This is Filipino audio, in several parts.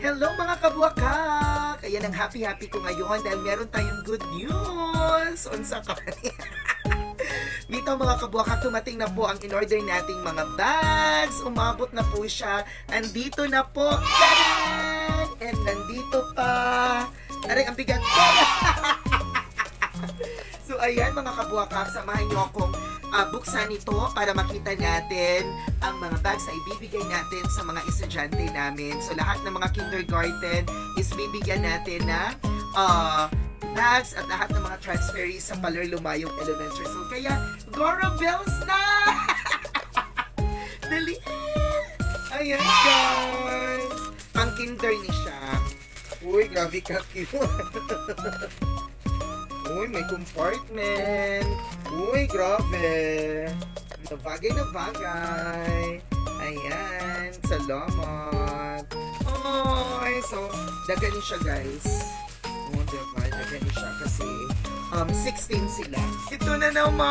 Hello mga kabuakak! Ayan ang happy-happy ko ngayon dahil meron tayong good news! Unsa ka Dito mga kabuakak, tumating na po ang in-order nating mga bags. Umabot na po siya. Andito na po. Taran! And nandito pa. Aray, ang bigat ko. So ayan mga kabuakak, samahan niyo akong buksan ito para makita natin ang mga bags na ibibigay natin sa mga estudyante namin. So lahat ng mga kindergarten is bibigyan natin na bags at lahat ng mga transferees sa Palerlumayog Elementary School. Kaya, Goro Bells na! Dali! Ayan guys! Pang kinder ni siya. Uy, grabe ka cute. Uy, may compartment. Uy, grabe. Na bagay. Ayan, salamat. Ay, so, dagani siya guys. Oh, diba? Dagani siya kasi 16 sila. Ito na naman!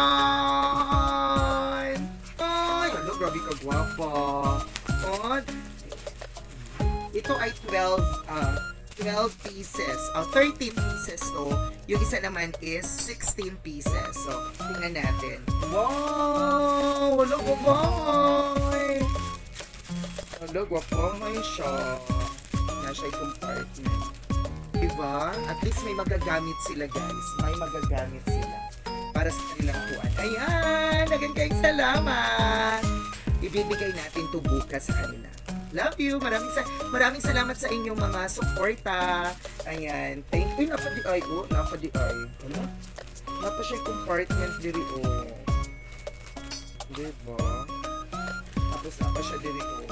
Ay, ano, grabe ka gwapa. Oh, ito ay 12 pieces. 13 pieces to. Yung isa naman is 16 pieces. So, tingnan natin. Wow! Wala ko ba? Wala ko pa. May siya. Nasa compartment. Diba? At least may magagamit sila guys. May magagamit sila. Para sa kanilang kuwan. Ayan! Nagang salamat! Ibibigay natin to bukas sa kanila. Love you. Maraming salamat sa inyong mga suporta. Ayan. Thank you. Napa di ay. Oh, napa di ay. Ano? Napa siya compartment diri oh. Diba? Tapos napa siya diri oh.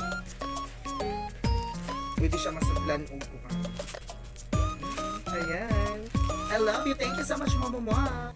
Pwede siya masaglan o Ayan. I love you. Thank you so much, Mama.